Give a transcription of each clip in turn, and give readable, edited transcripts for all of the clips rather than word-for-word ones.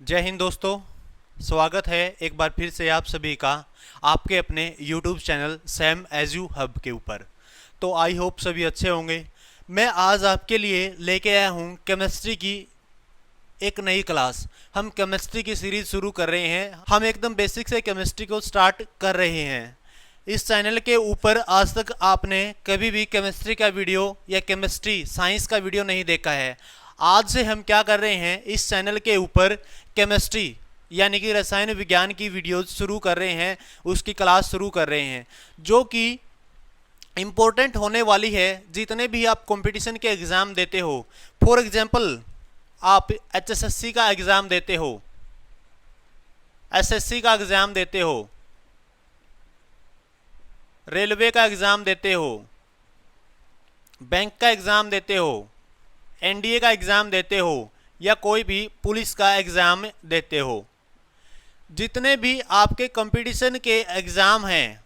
जय हिंद दोस्तों। स्वागत है एक बार फिर से आप सभी का आपके अपने YouTube channel Sam edu hub के ऊपर। तो आई होप सभी अच्छे होंगे। मैं आज आपके लिए लेके आया हूँ केमिस्ट्री की एक नई क्लास। हम केमिस्ट्री की सीरीज शुरू कर रहे हैं। हम एकदम बेसिक से केमिस्ट्री को स्टार्ट कर रहे हैं। इस चैनल के ऊपर आज तक आपने कभी भी केमिस्ट्री का वीडियो या केमिस्ट्री साइंस का वीडियो नहीं देखा है। आज से हम क्या कर रहे हैं, इस चैनल के ऊपर केमिस्ट्री यानी कि रसायन विज्ञान की वीडियोस शुरू कर रहे हैं, उसकी क्लास शुरू कर रहे हैं जो कि इम्पोर्टेंट होने वाली है। जितने भी आप कंपटीशन के एग्ज़ाम देते हो, फॉर एग्जांपल आप एचएसएससी का एग्ज़ाम देते हो, एसएससी का एग्ज़ाम देते हो, रेलवे का एग्ज़ाम देते हो, बैंक का एग्ज़ाम देते हो, एनडीए का एग्ज़ाम देते हो या कोई भी पुलिस का एग्ज़ाम देते हो, जितने भी आपके कंपटीशन के एग्ज़ाम हैं,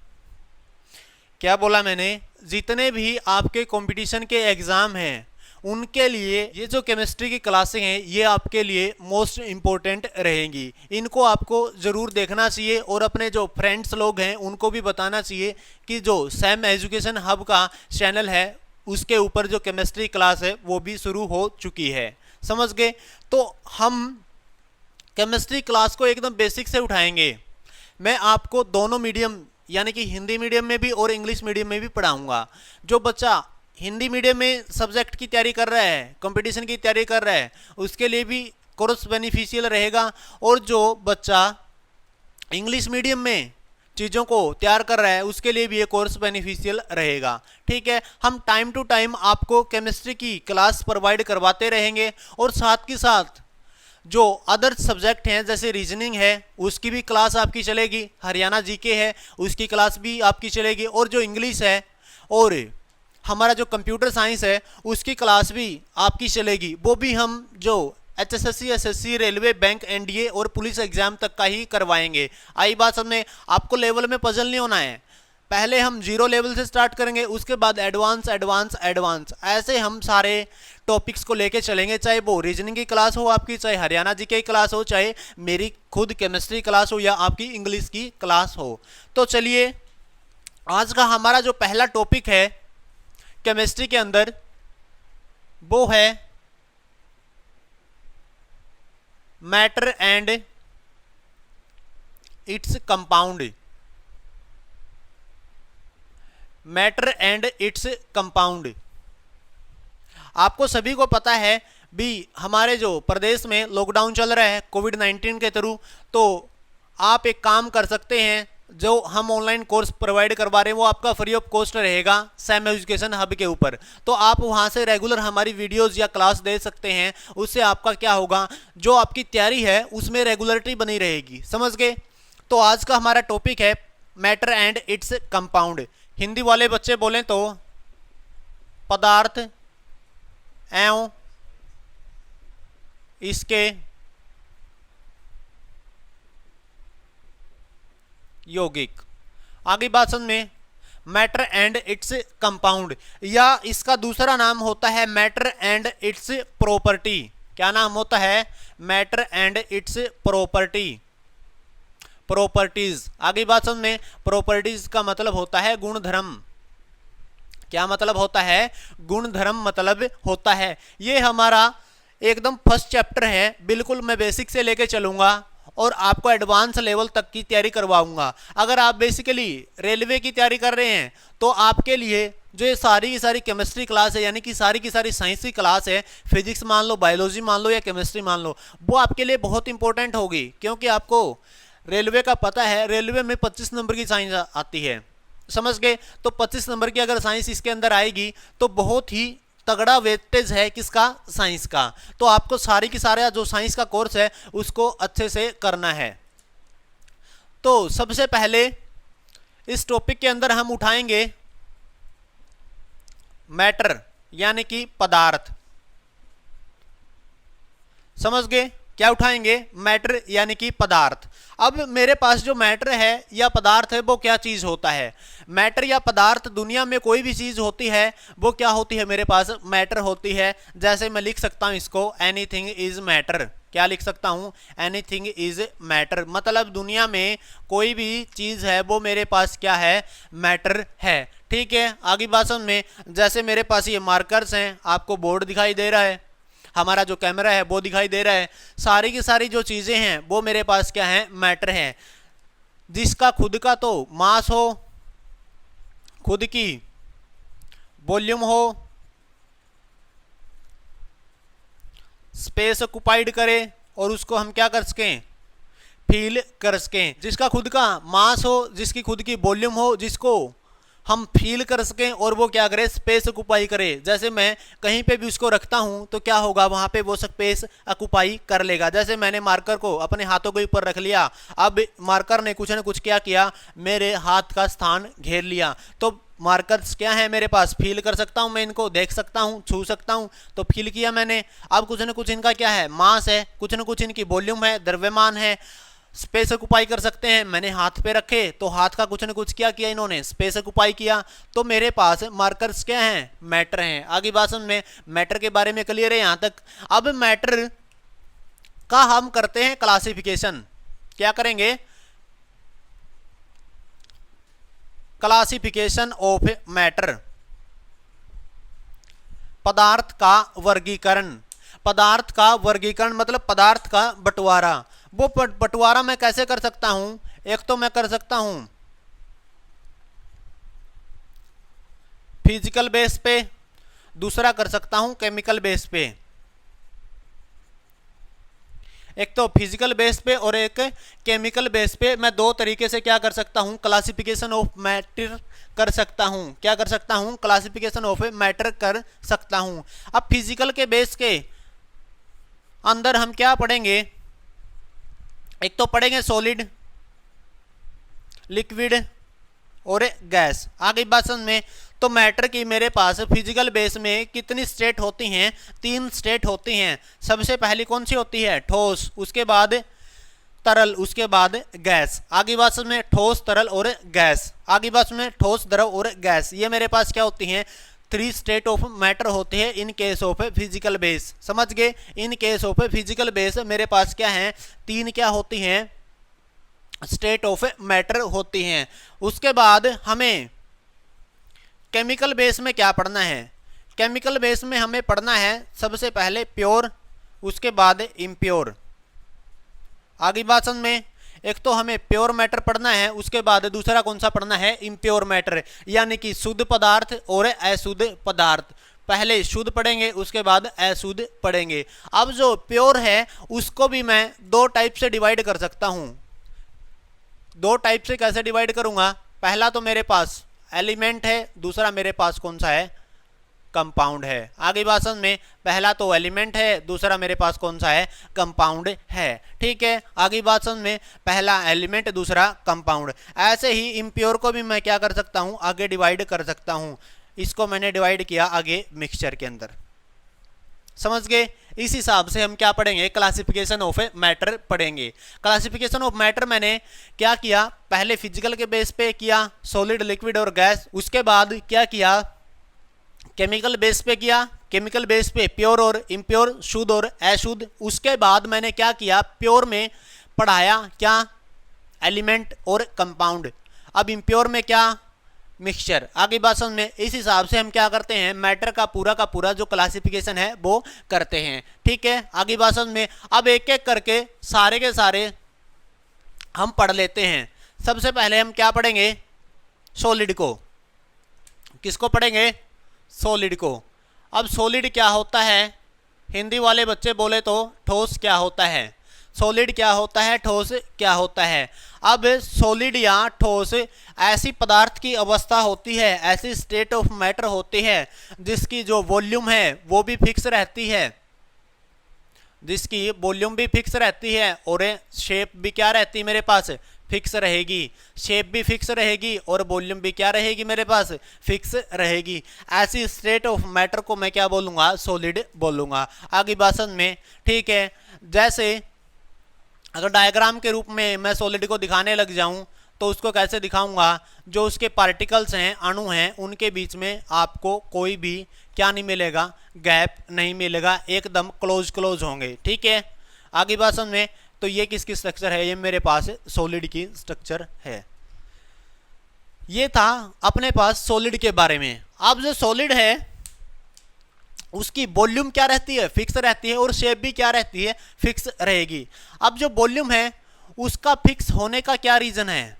क्या बोला मैंने, जितने भी आपके कंपटीशन के एग्ज़ाम हैं उनके लिए ये जो केमिस्ट्री की क्लासें हैं ये आपके लिए मोस्ट इम्पोर्टेंट रहेंगी। इनको आपको ज़रूर देखना चाहिए और अपने जो फ्रेंड्स लोग हैं उनको भी बताना चाहिए कि जो सैम एजुकेशन हब का चैनल है उसके ऊपर जो केमिस्ट्री क्लास है वो भी शुरू हो चुकी है। समझ गए? तो हम केमिस्ट्री क्लास को एकदम बेसिक से उठाएंगे। मैं आपको दोनों मीडियम यानी कि हिंदी मीडियम में भी और इंग्लिश मीडियम में भी पढ़ाऊंगा। जो बच्चा हिंदी मीडियम में सब्जेक्ट की तैयारी कर रहा है, कंपटीशन की तैयारी कर रहा है, उसके लिए भी कोर्स बेनिफिशियल रहेगा। और जो बच्चा इंग्लिश मीडियम में चीज़ों को तैयार कर रहा है उसके लिए भी ये कोर्स बेनिफिशियल रहेगा। ठीक है, हम टाइम टू टाइम आपको केमिस्ट्री की क्लास प्रोवाइड करवाते रहेंगे और साथ के साथ जो अदर सब्जेक्ट हैं जैसे रीजनिंग है उसकी भी क्लास आपकी चलेगी, हरियाणा जीके है उसकी क्लास भी आपकी चलेगी, और जो इंग्लिश है और हमारा जो कंप्यूटर साइंस है उसकी क्लास भी आपकी चलेगी। वो भी हम जो HSSC, SSC, railway, bank, NDA और पुलिस एग्जाम तक का ही करवाएंगे। आई बात समझ? आपको लेवल में पजल नहीं होना है। पहले हम जीरो लेवल से स्टार्ट करेंगे, उसके बाद एडवांस एडवांस एडवांस, ऐसे हम सारे टॉपिक्स को लेके चलेंगे। चाहे वो रीजनिंग की क्लास हो आपकी, चाहे हरियाणा जी की क्लास हो, चाहे मेरी खुद केमिस्ट्री क्लास हो या आपकी इंग्लिश की क्लास हो। तो चलिए, आज का हमारा जो पहला टॉपिक है केमिस्ट्री के अंदर वो है matter and its compound. Matter and its compound. आपको सभी को पता है भी हमारे जो प्रदेश में लॉकडाउन चल रहा है कोविड-19 के थ्रू, तो आप एक काम कर सकते हैं, जो हम ऑनलाइन कोर्स प्रोवाइड करवा रहे हैं वो आपका फ्री ऑफ कॉस्ट रहेगा सैम एजुकेशन हब के ऊपर। तो आप वहां से रेगुलर हमारी वीडियोस या क्लास दे सकते हैं। उससे आपका क्या होगा, जो आपकी तैयारी है उसमें रेगुलरिटी बनी रहेगी। समझ गए? तो आज का हमारा टॉपिक है matter and its compound. Hindi वाले बच्चे बोलें तो पदार्थ एवं इसके यौगिक। आगे बात समझ में, मैटर एंड इट्स कंपाउंड, या इसका दूसरा नाम होता है मैटर एंड इट्स प्रॉपर्टी। क्या नाम होता है? Matter and it's property, properties. आगे बात समझ में, प्रॉपर्टीज का मतलब होता है गुणधर्म। क्या मतलब होता है? गुणधर्म मतलब होता है। ये हमारा एकदम फर्स्ट चैप्टर है, बिल्कुल मैं बेसिक से लेके चलूंगा और आपको एडवांस लेवल तक की तैयारी करवाऊंगा। अगर आप बेसिकली रेलवे की तैयारी कर रहे हैं तो आपके लिए जो ये सारी की सारी केमिस्ट्री क्लास है, यानी कि सारी की सारी साइंस की क्लास है, फिजिक्स मान लो, बायोलॉजी मान लो या केमिस्ट्री मान लो, वो आपके लिए बहुत इंपॉर्टेंट होगी। क्योंकि आपको रेलवे का पता है, रेलवे में 25 नंबर की साइंस आती है। समझ गए? तो 25 नंबर की अगर साइंस इसके अंदर आएगी तो बहुत ही तगड़ा वेटेज है किसका? साइंस का। तो आपको सारी की सारा जो साइंस का कोर्स है उसको अच्छे से करना है। तो सबसे पहले इस टॉपिक के अंदर हम उठाएंगे मैटर यानी कि पदार्थ। समझ गए? क्या उठाएंगे? मैटर यानी कि पदार्थ। अब मेरे पास जो मैटर है या पदार्थ है वो क्या चीज होता है? मैटर या पदार्थ, दुनिया में कोई भी चीज होती है वो क्या होती है? मेरे पास मैटर होती है। जैसे मैं लिख सकता हूं इसको, एनीथिंग इज मैटर। क्या लिख सकता हूं? Anything is matter. मतलब दुनिया में कोई भी चीज है वो मेरे पास क्या है? मैटर है। ठीक है, आगे बात समझ में। जैसे मेरे पास ये मार्कर्स हैं, आपको बोर्ड दिखाई दे रहा है, हमारा जो कैमरा है वो दिखाई दे रहा है, सारी की सारी जो चीजें हैं वो मेरे पास क्या है? मैटर हैं। जिसका खुद का तो मास हो, खुद की वॉल्यूम हो, स्पेस ऑक्युपाइड करे और उसको हम क्या कर सकें? फील कर सकें। जिसका खुद का मास हो, जिसकी खुद की वॉल्यूम हो, जिसको हम फील कर सकें और वो क्या करे? स्पेस ऑक्युपाई करे। जैसे मैं कहीं पे भी उसको रखता हूं तो क्या होगा? वहां पे वो स्पेस ऑक्युपाई कर लेगा। जैसे मैंने मार्कर को अपने हाथों के ऊपर रख लिया, अब मार्कर ने कुछ ना कुछ क्या किया? मेरे हाथ का स्थान घेर लिया। तो मार्कर्स क्या है मेरे पास? फील कर सकता हूं मैं, इनको देख सकता हूं, छू सकता हूं, तो फील किया मैंने। अब कुछ न कुछ इनका क्या है? मास है, कुछ न कुछ इनकी वॉल्यूम है, द्रव्यमान है, स्पेस ऑक्युपाई कर सकते हैं। मैंने हाथ पे रखे तो हाथ का कुछ न कुछ क्या किया इन्होंने? स्पेस ऑक्युपाई किया। तो मेरे पास मार्कर्स क्या हैं? मैटर हैं। आगे बात समझ में। मैटर के बारे में क्लियर है यहां तक? अब मैटर का हम करते हैं क्लासिफिकेशन। क्या करेंगे? क्लासिफिकेशन ऑफ मैटर, पदार्थ का वर्गीकरण। पदार्थ का वर्गीकरण मतलब पदार्थ का बंटवारा। वो बंटवारा मैं कैसे कर सकता हूं? एक तो मैं कर सकता हूं फिजिकल बेस पे, दूसरा कर सकता हूं केमिकल बेस पे। एक तो फिजिकल बेस पे और एक केमिकल बेस पे। मैं दो तरीके से क्या कर सकता हूं? क्लासिफिकेशन ऑफ मैटर कर सकता हूं। क्या कर सकता हूं? क्लासिफिकेशन ऑफ मैटर कर सकता हूं। अब फिजिकल के बेस के अंदर हम क्या पढ़ेंगे? एक तो पढ़ेंगे सॉलिड, लिक्विड और गैस। आगे बात समझ में। तो मैटर की मेरे पास फिजिकल बेस में कितनी स्टेट होती हैं? 3 स्टेट होती हैं। सबसे पहली कौन सी होती है? ठोस, उसके बाद तरल, उसके बाद गैस। आगे बात समझ में। ठोस, तरल और गैस। आगे बात समझ में। ठोस, द्रव और गैस, ये मेरे पास क्या होती हैं? 3 स्टेट ऑफ मैटर होते हैं in case of physical base. समझ गए? In case of physical base मेरे पास क्या है? 3 क्या होती हैं? स्टेट ऑफ मैटर होती हैं। उसके बाद हमें केमिकल बेस में क्या पढ़ना है? केमिकल बेस में हमें पढ़ना है सबसे पहले प्योर, उसके बाद इम्प्योर। आगे बात समझ में। एक तो हमें प्योर मैटर पढ़ना है, उसके बाद दूसरा कौन सा पढ़ना है? इम्प्योर मैटर, यानी कि शुद्ध पदार्थ और अशुद्ध पदार्थ। पहले शुद्ध पढ़ेंगे, उसके बाद अशुद्ध पढ़ेंगे। अब जो प्योर है उसको भी मैं 2 टाइप से डिवाइड कर सकता हूं। 2 टाइप से कैसे डिवाइड करूंगा? पहला तो मेरे पास एलिमेंट है, दूसरा मेरे पास कौन सा है? कंपाउंड है। आगे बात समझ में। पहला तो एलिमेंट है, दूसरा मेरे पास कौन सा है? कंपाउंड है। ठीक है, आगे बात समझ में। पहला एलिमेंट, दूसरा कंपाउंड। ऐसे ही इम्प्योर को भी मैं क्या कर सकता हूं? आगे डिवाइड कर सकता हूं। इसको मैंने डिवाइड किया आगे मिक्सचर के अंदर। समझ गए? इस हिसाब से हम क्या पढ़ेंगे? क्लासिफिकेशन ऑफ मैटर पढ़ेंगे। क्लासिफिकेशन ऑफ मैटर मैंने क्या किया? पहले फिजिकल के बेस पे किया, सॉलिड, लिक्विड और गैस। उसके बाद क्या किया? केमिकल बेस पे किया। केमिकल बेस पे प्योर और इम्प्योर, शुद्ध और अशुद्ध। उसके बाद मैंने क्या किया? प्योर में पढ़ाया क्या? एलिमेंट और कंपाउंड। अब इम्प्योर में क्या? मिक्सचर। आगे बात समझ में। इस हिसाब से हम क्या करते हैं? मैटर का पूरा जो क्लासिफिकेशन है वो करते हैं। ठीक है, आगे बात समझ में। अब एक एक करके सारे के सारे हम पढ़ लेते हैं। सबसे पहले हम क्या पढ़ेंगे? सॉलिड को। किसको पढ़ेंगे? सॉलिड को। अब सॉलिड क्या होता है? हिंदी वाले बच्चे बोले तो ठोस क्या होता है? सॉलिड क्या होता है? ठोस क्या होता है? अब सॉलिड या ठोस ऐसी पदार्थ की अवस्था होती है, ऐसी स्टेट ऑफ मैटर होती है जिसकी जो वॉल्यूम है वो भी फिक्स रहती है, जिसकी वॉल्यूम भी फिक्स रहती है और शेप भी क्या रहती है मेरे पास, फिक्स रहेगी। शेप भी फिक्स रहेगी और वॉल्यूम भी क्या रहेगी मेरे पास, फिक्स रहेगी। ऐसी स्टेट ऑफ मैटर को मैं क्या बोलूँगा, सॉलिड बोलूँगा आगे भाषण में। ठीक है, जैसे अगर डायग्राम के रूप में मैं सॉलिड को दिखाने लग जाऊं तो उसको कैसे दिखाऊंगा, जो उसके पार्टिकल्स हैं, अणु हैं, उनके बीच में आपको कोई भी क्या नहीं मिलेगा, गैप नहीं मिलेगा, एकदम क्लोज होंगे। ठीक है, आगे भाषण में। तो ये किसकी स्ट्रक्चर है, ये मेरे पास सॉलिड की स्ट्रक्चर है। ये था अपने पास सॉलिड के बारे में। अब जो सॉलिड है उसकी वॉल्यूम क्या रहती है, फिक्स रहती है, और शेप भी क्या रहती है, फिक्स रहेगी। अब जो वॉल्यूम है उसका फिक्स होने का क्या रीज़न है,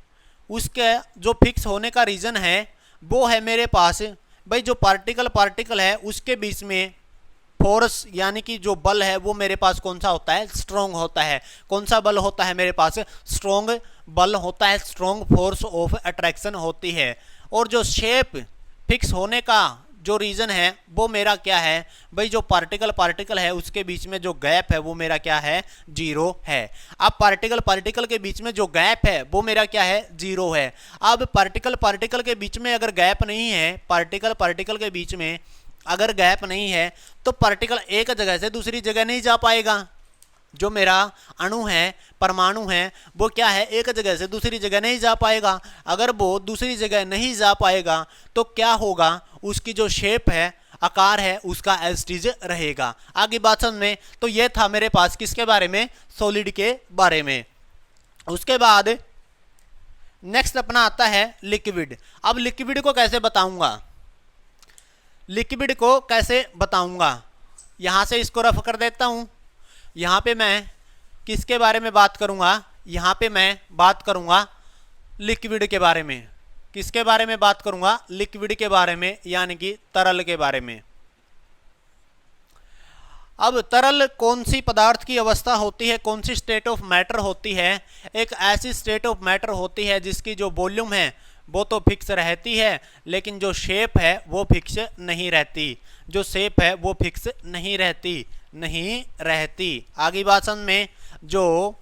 उसके जो फिक्स होने का रीज़न है वो है मेरे पास भाई जो पार्टिकल है उसके बीच में फोर्स यानी कि जो बल है वो मेरे पास कौन सा होता है, स्ट्रॉन्ग होता है। कौन सा बल होता है मेरे पास, स्ट्रॉन्ग बल होता है, स्ट्रॉन्ग फोर्स ऑफ अट्रैक्शन होती है। और जो शेप फिक्स होने का जो रीज़न है वो मेरा क्या है भाई, जो पार्टिकल है उसके बीच में जो गैप है वो मेरा क्या है, जीरो है। अब पार्टिकल के बीच में जो गैप है वो मेरा क्या है, जीरो है। अब पार्टिकल के बीच में अगर गैप नहीं है, पार्टिकल के बीच में अगर गैप नहीं है तो पार्टिकल एक जगह से दूसरी जगह नहीं जा पाएगा। जो मेरा अणु है, परमाणु है, वो क्या है, एक जगह से दूसरी जगह नहीं जा पाएगा। अगर वो दूसरी जगह नहीं जा पाएगा तो क्या होगा, उसकी जो शेप है, आकार है, उसका एज इट इज रहेगा। आगे बात में तो ये था मेरे पास किसके बारे में, सॉलिड के बारे में। उसके बाद नेक्स्ट अपना आता है लिक्विड। अब लिक्विड को कैसे बताऊंगा, लिक्विड को कैसे बताऊंगा, यहां से इसको रफ कर देता हूं। यहाँ पे मैं किसके बारे में बात करूँगा, यहाँ पे मैं बात करूँगा लिक्विड के बारे में। किसके बारे में बात करूँगा, लिक्विड के बारे में, यानी कि तरल के बारे में। अब तरल कौन सी पदार्थ की अवस्था होती है, कौन सी स्टेट ऑफ मैटर होती है, एक ऐसी स्टेट ऑफ मैटर होती है जिसकी जो वॉल्यूम है वो तो फिक्स रहती है लेकिन जो शेप है वो फिक्स नहीं रहती, जो शेप है वो फिक्स नहीं रहती। आगे भाषण में जो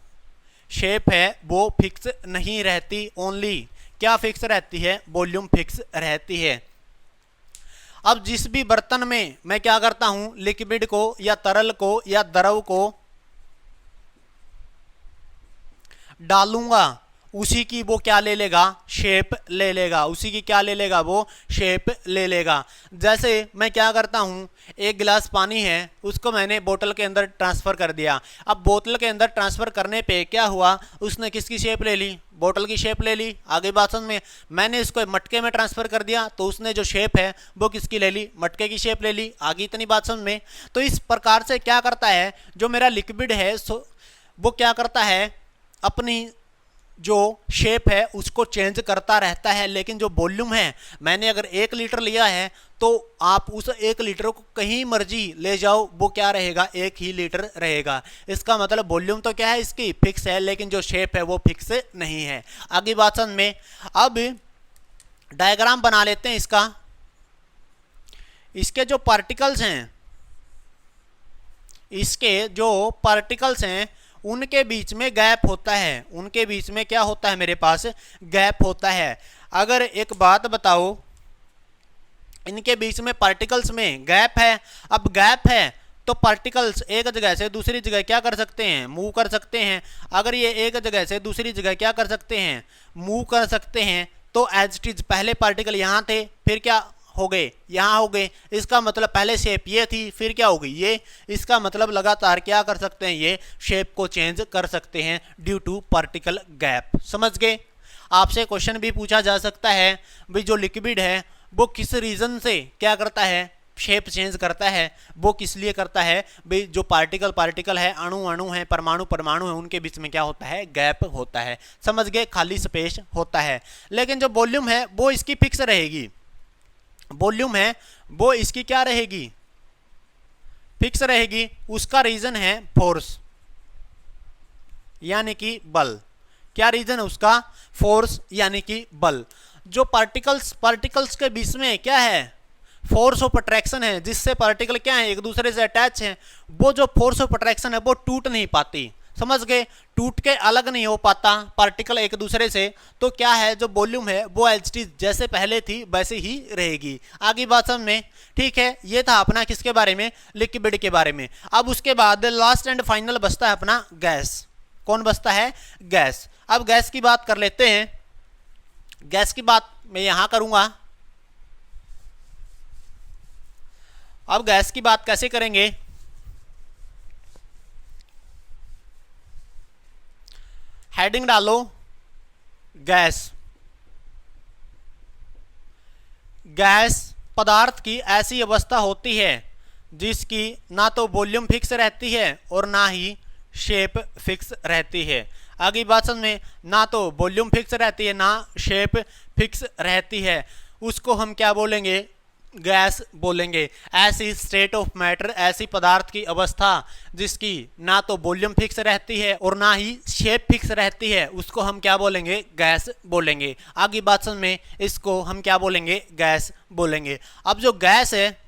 शेप है वो फिक्स नहीं रहती, ओनली क्या फिक्स रहती है, वॉल्यूम फिक्स रहती है। अब जिस भी बर्तन में मैं क्या करता हूं, लिक्विड को या तरल को या द्रव को डालूंगा, उसी की वो क्या ले लेगा, शेप ले लेगा, उसी की क्या ले लेगा, वो शेप ले लेगा। जैसे मैं क्या करता हूँ, एक गिलास पानी है उसको मैंने बोतल के अंदर ट्रांसफ़र कर दिया। अब बोतल के अंदर ट्रांसफ़र करने पे क्या हुआ, उसने किसकी शेप ले ली, बोतल की शेप ले ली। आगे भाषण में मैंने इसको मटके में ट्रांसफ़र कर दिया तो उसने जो शेप है वो किसकी ले ली, मटके की शेप ले ली। आगे इतनी भाषण में तो इस प्रकार से क्या करता है, जो मेरा लिक्विड है वो क्या करता है, अपनी जो शेप है उसको चेंज करता रहता है। लेकिन जो वॉल्यूम है, मैंने अगर 1 लीटर लिया है तो आप उस 1 लीटर को कहीं मर्जी ले जाओ वो क्या रहेगा, 1 ही लीटर रहेगा। इसका मतलब वॉल्यूम तो क्या है, इसकी फिक्स है लेकिन जो शेप है वो फिक्स नहीं है। आगे बात में अब डायग्राम बना लेते हैं इसका। इसके जो पार्टिकल्स हैं, इसके जो पार्टिकल्स हैं उनके बीच में गैप होता है, उनके बीच में क्या होता है, मेरे पास गैप होता है। अगर एक बात बताओ, इनके बीच में पार्टिकल्स में गैप है। अब गैप है तो पार्टिकल्स एक जगह से दूसरी जगह क्या कर सकते हैं, मूव कर सकते हैं। अगर ये एक जगह से दूसरी जगह क्या कर सकते हैं, मूव कर सकते हैं, तो एज इट इज पहले पार्टिकल यहाँ थे, फिर क्या हो गए, यहाँ हो गए। इसका मतलब पहले शेप ये थी, फिर क्या हो गई ये। इसका मतलब लगातार क्या कर सकते हैं, ये शेप को चेंज कर सकते हैं ड्यू टू पार्टिकल गैप। समझ गए। आपसे क्वेश्चन भी पूछा जा सकता है, भाई जो लिक्विड है वो किस रीजन से क्या करता है, शेप चेंज करता है। वो किस लिए करता है, भाई जो पार्टिकल है, अणु है, परमाणु है, उनके बीच में क्या होता है, गैप होता है। समझ गए, खाली स्पेस होता है। लेकिन जो वॉल्यूम है वो इसकी फिक्स रहेगी, वॉल्यूम है वो इसकी क्या रहेगी, फिक्स रहेगी। उसका रीजन है फोर्स यानी कि बल। क्या रीजन है उसका, फोर्स यानी कि बल। जो पार्टिकल्स के बीच में क्या है, फोर्स ऑफ अट्रैक्शन है, जिससे पार्टिकल क्या है, एक दूसरे से अटैच है, वो जो फोर्स ऑफ अट्रैक्शन है वो टूट नहीं पाती। समझ गए, टूट के अलग नहीं हो पाता पार्टिकल एक दूसरे से, तो क्या है, जो वॉल्यूम है वो एच टी जैसे पहले थी वैसे ही रहेगी। आगे बात समझ में, ठीक है। ये था अपना किसके बारे में, लिक्विड के बारे में। अब उसके बाद लास्ट एंड फाइनल बचता है अपना गैस। कौन बचता है, गैस। अब गैस की बात कर लेते हैं। गैस की बात मैं यहां करूंगा। अब गैस की बात कैसे करेंगे, हेडिंग डालो गैस। गैस पदार्थ की ऐसी अवस्था होती है जिसकी ना तो वॉल्यूम फिक्स रहती है और ना ही शेप फिक्स रहती है। आगे बात समझ में, ना तो वॉल्यूम फिक्स रहती है ना शेप फिक्स रहती है, उसको हम क्या बोलेंगे, गैस बोलेंगे। ऐसी स्टेट ऑफ मैटर, ऐसी पदार्थ की अवस्था जिसकी ना तो वॉल्यूम फिक्स रहती है और ना ही शेप फिक्स रहती है, उसको हम क्या बोलेंगे, गैस बोलेंगे। आगे बात समझ में, इसको हम क्या बोलेंगे, गैस बोलेंगे। अब जो गैस है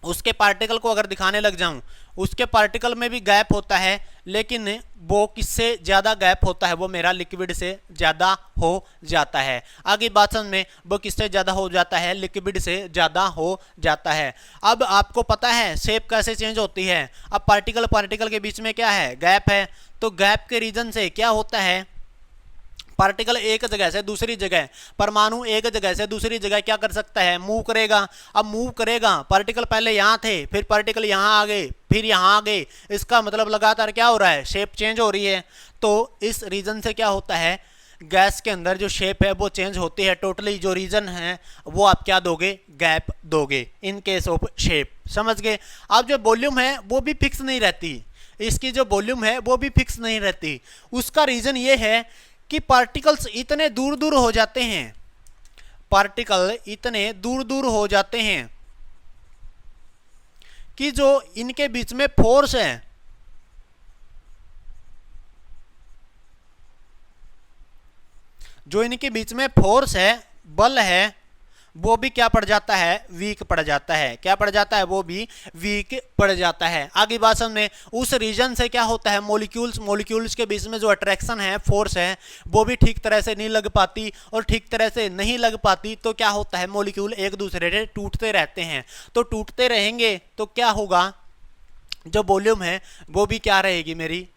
उसके पार्टिकल को अगर दिखाने लग जाऊं, उसके पार्टिकल में भी गैप होता है, लेकिन वो किससे ज़्यादा गैप होता है, वो मेरा लिक्विड से ज़्यादा हो जाता है। आगे बात समझ में, वो किससे ज़्यादा हो जाता है, लिक्विड से ज़्यादा हो जाता है। अब आपको पता है शेप कैसे चेंज होती है। अब पार्टिकल पार्टिकल के बीच में क्या है, गैप है, तो गैप के रीजन से क्या होता है, पार्टिकल एक जगह से दूसरी जगह, परमाणु एक जगह से दूसरी जगह क्या कर सकता है, मूव करेगा। अब मूव करेगा, पार्टिकल पहले यहाँ थे, फिर पार्टिकल यहाँ आ गए, फिर यहाँ आ गए, इसका मतलब लगातार क्या हो रहा है, शेप चेंज हो रही है। तो इस रीजन से क्या होता है, गैस के अंदर जो शेप है वो चेंज होती है। टोटली जो रीजन है वो आप क्या दोगे, गैप दोगे इन केस ऑफ शेप। समझ गए। अब जो वॉल्यूम है वो भी फिक्स नहीं रहती, इसकी जो वॉल्यूम है वो भी फिक्स नहीं रहती। उसका रीजन ये है कि पार्टिकल्स इतने दूर दूर हो जाते हैं, पार्टिकल इतने दूर दूर हो जाते हैं कि जो इनके बीच में फोर्स है, जो इनके बीच में फोर्स है, बल है, वो भी क्या पड़ जाता है, वीक पड़ जाता है। क्या पड़ जाता है, वो भी वीक पड़ जाता है। आगे बात में, उस रीजन से क्या होता है, मॉलिक्यूल्स के बीच में जो अट्रैक्शन है, फोर्स है, वो भी ठीक तरह से नहीं लग पाती, और ठीक तरह से नहीं लग पाती तो क्या होता है, मॉलिक्यूल एक दूसरे से टूटते रहते हैं। तो टूटते रहेंगे तो क्या होगा, जो वॉल्यूम है वो भी क्या रहेगी, मेरी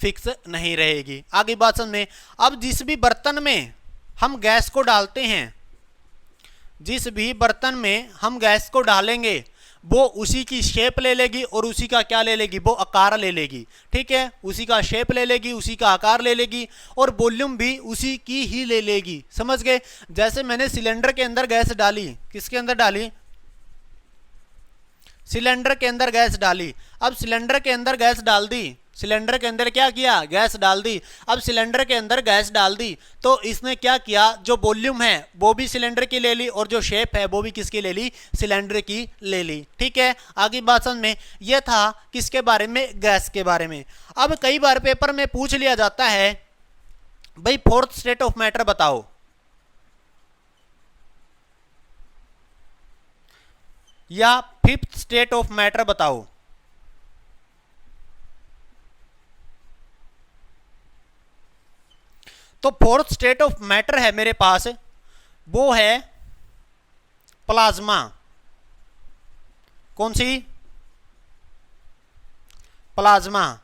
फिक्स नहीं रहेगी। आगे बात में, अब जिस भी बर्तन में हम गैस को डालते हैं, जिस भी बर्तन में हम गैस को डालेंगे वो उसी की शेप ले लेगी और उसी का क्या ले लेगी, वो आकार ले लेगी। ठीक है, उसी का शेप ले लेगी, उसी का आकार ले लेगी, और वॉल्यूम भी उसी की ही ले लेगी। समझ गए। जैसे मैंने सिलेंडर के अंदर गैस डाली, किसके अंदर डाली, सिलेंडर के अंदर गैस डाली। अब सिलेंडर के अंदर गैस डाल दी, सिलेंडर के अंदर क्या किया, गैस डाल दी। अब सिलेंडर के अंदर गैस डाल दी तो इसने क्या किया, जो वॉल्यूम है वो भी सिलेंडर की ले ली और जो शेप है वो भी किसकी ले ली, सिलेंडर की ले ली। ठीक है, आगे बात समझ में। यह था किसके बारे में, गैस के बारे में। अब कई बार पेपर में पूछ लिया जाता है, भाई फोर्थ स्टेट ऑफ मैटर बताओ, या फिफ्थ स्टेट ऑफ मैटर बताओ। तो फोर्थ स्टेट ऑफ मैटर है मेरे पास, वो है प्लाज्मा। कौन सी, प्लाज्मा।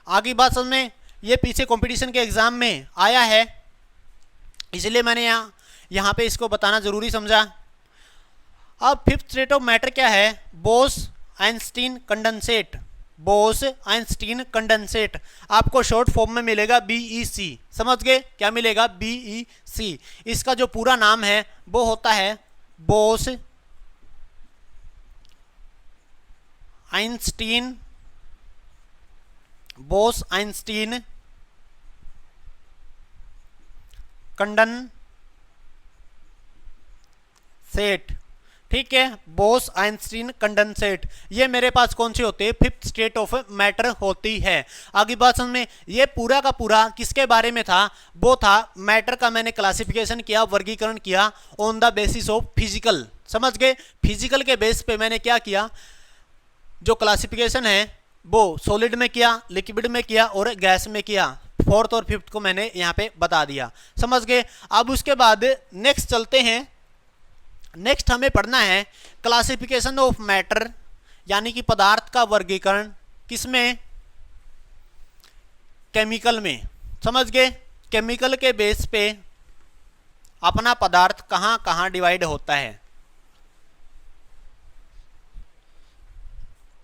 आगे बात समझ में, ये पीछे कंपटीशन के एग्जाम में आया है, इसलिए मैंने यहां पे इसको बताना जरूरी समझा। अब फिफ्थ स्टेट ऑफ मैटर क्या है, Bose Einstein condensate. Bose Einstein condensate आपको शॉर्ट फॉर्म में मिलेगा BEC। समझ गए, क्या मिलेगा, BEC। इसका जो पूरा नाम है वो होता है Bose Einstein, Bose Einstein condensate. ठीक है, बोस आइंस्टीन कंडेंसेट, ये मेरे पास कौन सी होती है, फिफ्थ स्टेट ऑफ मैटर होती है। आगे बात समझ में, ये पूरा का पूरा किसके बारे में था, वो था मैटर का मैंने क्लासिफिकेशन किया, वर्गीकरण किया on the basis of physical. समझ गए। फिजिकल के बेस पे मैंने क्या किया, जो क्लासिफिकेशन है वो सॉलिड में किया, लिक्विड में किया और गैस में किया। फोर्थ और फिफ्थ को मैंने यहाँ पे बता दिया, समझ गए। अब उसके बाद नेक्स्ट चलते हैं। नेक्स्ट हमें पढ़ना है क्लासिफिकेशन ऑफ मैटर, यानी कि पदार्थ का वर्गीकरण। किसमें? केमिकल में, समझ गए। केमिकल के बेस पे अपना पदार्थ कहाँ कहाँ डिवाइड होता है।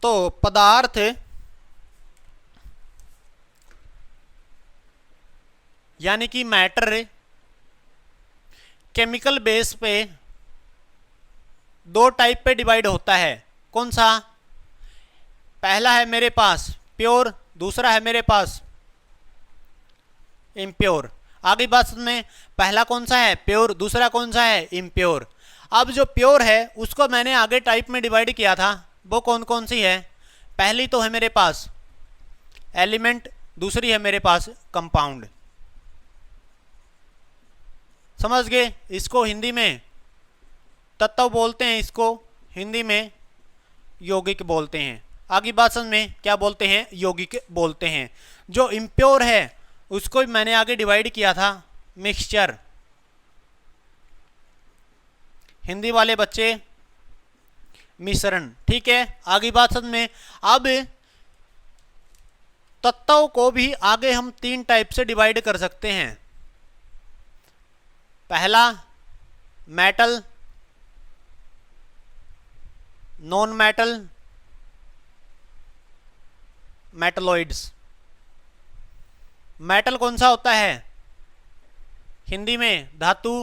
तो पदार्थ यानी कि मैटर केमिकल बेस पे दो टाइप पे डिवाइड होता है। कौन सा? पहला है मेरे पास प्योर, दूसरा है मेरे पास इम्प्योर। आगे बात में, पहला कौन सा है? प्योर। दूसरा कौन सा है? इम्प्योर। अब जो प्योर है उसको मैंने आगे टाइप में डिवाइड किया था, वो कौन कौन सी है? पहली तो है मेरे पास एलिमेंट, दूसरी है मेरे पास कंपाउंड। समझ गए। इसको हिंदी में तत्व बोलते हैं, इसको हिंदी में यौगिक बोलते हैं। आगे बात में क्या बोलते हैं? यौगिक बोलते हैं। जो इम्प्योर है उसको मैंने आगे डिवाइड किया था मिक्सचर। हिंदी वाले बच्चे मिश्रण, ठीक है। आगे बात में, अब तत्वों को भी आगे हम तीन टाइप से डिवाइड कर सकते हैं। पहला metal, non metal, metalloids. Metal कौन सा होता है? हिंदी में धातु,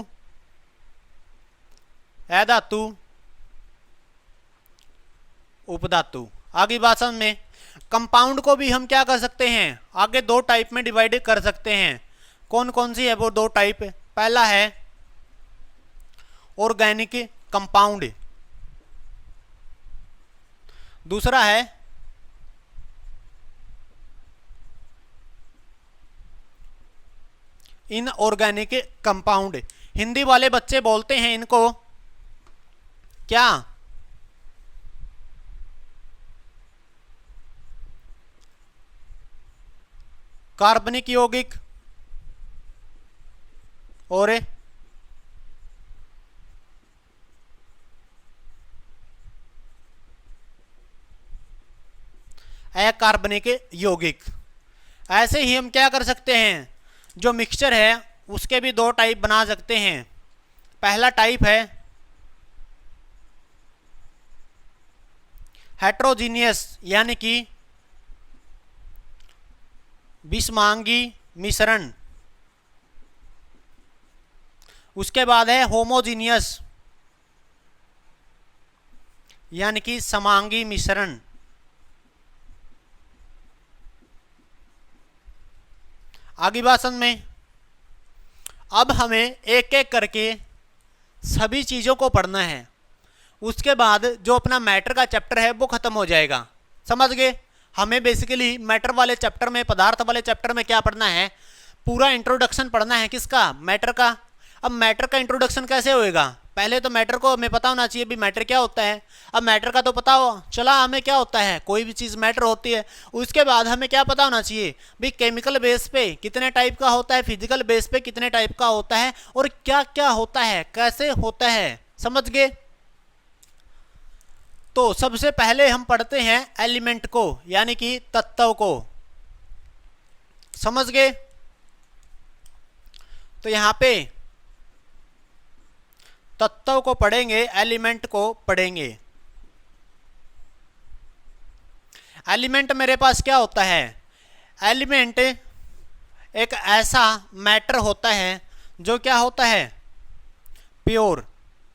अधातु, उपधातु। आगे भाषण में कंपाउंड को भी हम क्या कर सकते हैं? आगे दो टाइप में डिवाइड कर सकते हैं। कौन कौन सी है वो दो टाइप? पहला है ऑर्गेनिक कंपाउंड, दूसरा है इनऑर्गेनिक कंपाउंड। हिंदी वाले बच्चे बोलते हैं इनको क्या? कार्बनिक यौगिक और अकार्बनिक यौगिक। ऐसे ही हम क्या कर सकते हैं, जो मिक्सचर है उसके भी दो टाइप बना सकते हैं। पहला टाइप है हेट्रोजीनियस, यानी कि विषमांगी मिश्रण। उसके बाद है होमोजीनियस, यानी कि समांगी मिश्रण। आगे भाषण में अब हमें एक एक करके सभी चीज़ों को पढ़ना है। उसके बाद जो अपना मैटर का चैप्टर है वो खत्म हो जाएगा, समझ गए। हमें बेसिकली मैटर वाले चैप्टर में, पदार्थ वाले चैप्टर में क्या पढ़ना है? पूरा इंट्रोडक्शन पढ़ना है। किसका? मैटर का। अब मैटर का इंट्रोडक्शन कैसे होएगा? पहले तो मैटर को हमें पता होना चाहिए भी मैटर क्या होता है। अब मैटर का तो पता हो चला हमें क्या होता है, कोई भी चीज़ मैटर होती है। उसके बाद हमें क्या पता होना चाहिए भी केमिकल बेस पे कितने टाइप का होता है, फिजिकल बेस पे कितने टाइप का होता है और क्या क्या होता है, कैसे होता है, समझ गए। तो सबसे पहले हम पढ़ते हैं एलिमेंट को, यानी कि तत्व को, समझ गए। तो यहां पे तत्व को पढ़ेंगे, एलिमेंट को पढ़ेंगे। एलिमेंट मेरे पास क्या होता है? एलिमेंट एक ऐसा मैटर होता है जो क्या होता है? प्योर।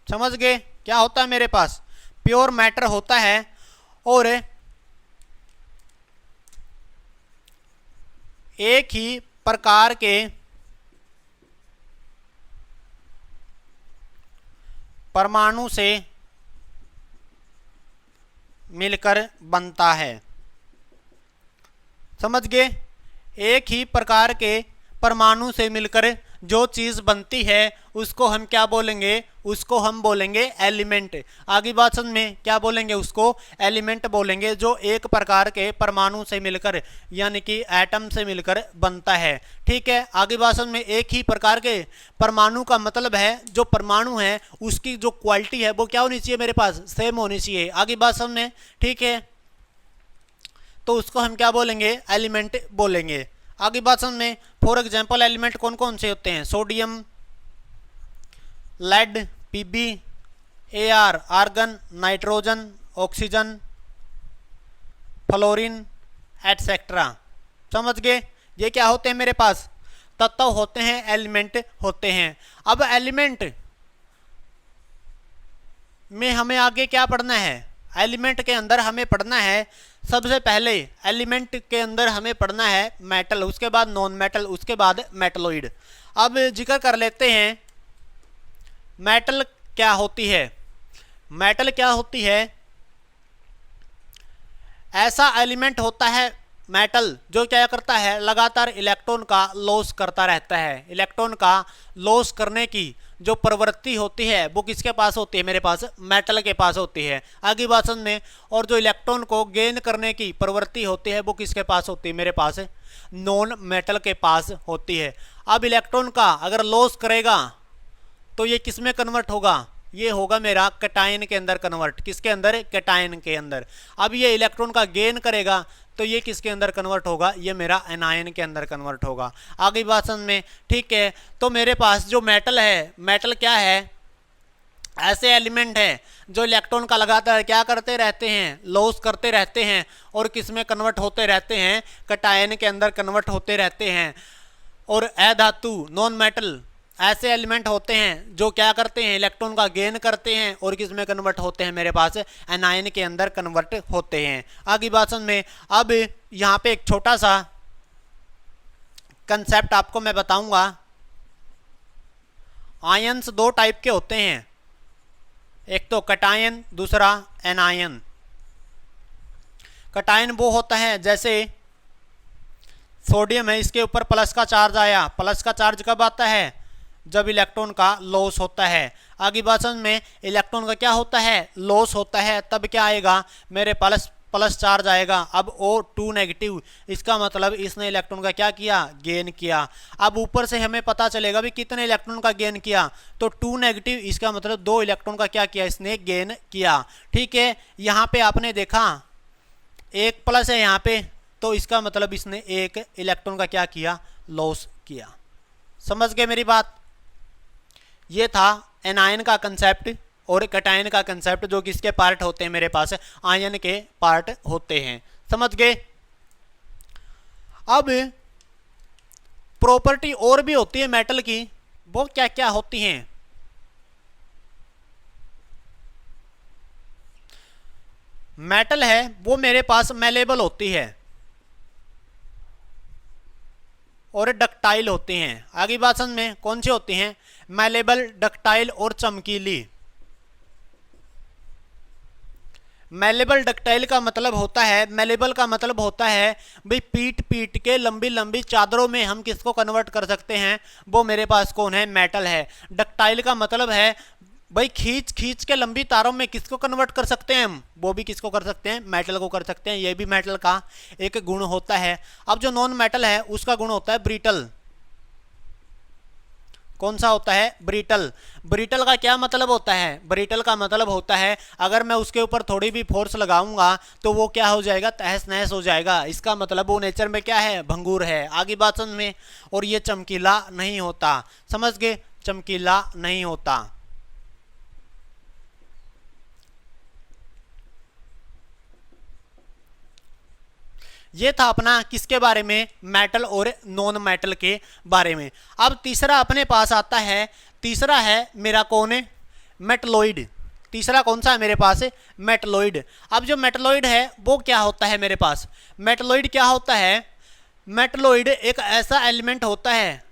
समझ गए। क्या होता है मेरे पास? प्योर मैटर होता है और एक ही प्रकार के परमाणु से मिलकर बनता है। समझ गए। एक ही प्रकार के परमाणु से मिलकर जो चीज़ बनती है उसको हम क्या बोलेंगे, उसको हम बोलेंगे एलिमेंट। आगे बात समझ में, क्या बोलेंगे, उसको एलिमेंट बोलेंगे, जो एक प्रकार के परमाणु से मिलकर यानी कि एटम से मिलकर बनता है। ठीक है, आगे बात समझ में, एक ही प्रकार के परमाणु का मतलब है जो परमाणु है उसकी जो क्वालिटी है वो क्या होनी चाहिए, मेरे पास सेम होनी चाहिए। आगे बात समझ में, ठीक है, तो उसको हम क्या बोलेंगे, एलिमेंट बोलेंगे। आगे बात समझ में, फॉर एग्जाम्पल एलिमेंट कौन कौन से होते हैं, sodium, lead, Pb, Ar, argon, nitrogen, oxygen, fluorine etcetera. समझ गए, ये क्या होते हैं मेरे पास, तत्व होते हैं, एलिमेंट होते हैं। अब एलिमेंट में हमें आगे क्या पढ़ना है, एलिमेंट के अंदर हमें पढ़ना है सबसे पहले, एलिमेंट के अंदर हमें पढ़ना है मेटल, उसके बाद नॉन मेटल, उसके बाद मेटलॉइड। अब जिक्र कर लेते हैं मेटल क्या होती है। मेटल क्या होती है, ऐसा एलिमेंट होता है मेटल जो क्या करता है, लगातार इलेक्ट्रॉन का लॉस करता रहता है। इलेक्ट्रॉन का लॉस करने की जो प्रवृत्ति होती है वो किसके पास होती है, मेरे पास मेटल के पास होती है। आगे बात समझ में, और जो इलेक्ट्रॉन को गेन करने की प्रवृत्ति होती है वो किसके पास होती है, मेरे पास नॉन मेटल के पास होती है। अब इलेक्ट्रॉन का अगर लॉस करेगा तो ये किस में कन्वर्ट होगा, ये होगा मेरा कैटायन के अंदर कन्वर्ट, किसके अंदर, कैटायन के अंदर। अब ये इलेक्ट्रॉन का गेन करेगा तो ये किसके अंदर कन्वर्ट होगा, ये मेरा एनायन के अंदर कन्वर्ट होगा। आगे बात समझ में, ठीक है, तो मेरे पास जो मेटल है, मेटल क्या है, ऐसे एलिमेंट है जो इलेक्ट्रॉन का लगातार क्या करते रहते हैं, लॉस करते रहते हैं, और किस में कन्वर्ट होते रहते हैं, कैटायन के अंदर कन्वर्ट होते रहते हैं। और अधातु नॉन मेटल ऐसे एलिमेंट होते हैं जो क्या करते हैं, इलेक्ट्रॉन का गेन करते हैं और किस में कन्वर्ट होते हैं, मेरे पास एनायन के अंदर कन्वर्ट होते हैं। आगे बात समझ में, अब यहाँ पे एक छोटा सा कंसेप्ट आपको मैं बताऊंगा। आयंस दो टाइप के होते हैं, एक तो कैटायन, दूसरा एनायन। कैटायन वो होता है जैसे सोडियम है, इसके ऊपर प्लस का चार्ज आया, प्लस का चार्ज कब आता है, जब इलेक्ट्रॉन का लॉस होता है। आगे बात समझ में, इलेक्ट्रॉन का क्या होता है, लॉस होता है, तब क्या आएगा, मेरे प्लस चार्ज आएगा। अब O2 नेगेटिव, इसका मतलब इसने इलेक्ट्रॉन का क्या किया, गेन किया। अब ऊपर से हमें पता चलेगा भी कितने इलेक्ट्रॉन का गेन किया, तो 2 नेगेटिव, इसका मतलब 2 इलेक्ट्रॉन का क्या किया, इसने गेन किया। ठीक है, यहाँ पे आपने देखा एक प्लस है यहाँ पे, तो इसका मतलब इसने एक इलेक्ट्रॉन का क्या किया, लॉस किया। समझ गए मेरी बात, ये था एनायन का कंसेप्ट और कैटायन का कंसेप्ट, जो किसके पार्ट होते हैं, मेरे पास आयन के पार्ट होते हैं। समझ गए। अब प्रॉपर्टी और भी होती है मेटल की, वो क्या क्या होती हैं, मेटल है वो मेरे पास मेलेबल होती है और डक्टाइल होती हैं। आगे बात समझ में, कौन सी होती हैं, मेलेबल, डक्टाइल और चमकीली। मेलेबल डक्टाइल का मतलब होता है, मेलेबल का मतलब होता है भाई पीट पीट के लंबी लंबी चादरों में हम किसको कन्वर्ट कर सकते हैं, वो मेरे पास कौन है, मेटल है। डक्टाइल का मतलब है भाई खींच खींच के लंबी तारों में किसको कन्वर्ट कर सकते हैं हम, वो भी किसको कर सकते हैं, मेटल को कर सकते हैं। ये भी मेटल का एक गुण होता है। अब जो नॉन मेटल है उसका गुण होता है ब्रिटल। कौन सा होता है, ब्रिटल। ब्रिटल का क्या मतलब होता है, ब्रिटल का मतलब होता है अगर मैं उसके ऊपर थोड़ी भी फोर्स लगाऊंगा तो वो क्या हो जाएगा, तहस नहस हो जाएगा। इसका मतलब वो नेचर में क्या है, भंगुर है। आगे बात समझ में, और ये चमकीला नहीं होता। समझ गए, चमकीला नहीं होता। ये था अपना किसके बारे में, मेटल और नॉन मेटल के बारे में। अब तीसरा अपने पास आता है, तीसरा है मेरा कौन है, मेटलॉइड। तीसरा कौन सा है मेरे पास, मेटलॉइड। अब जो मेटलॉइड है वो क्या होता है मेरे पास, मेटलॉइड क्या होता है, मेटलॉइड एक ऐसा एलिमेंट होता है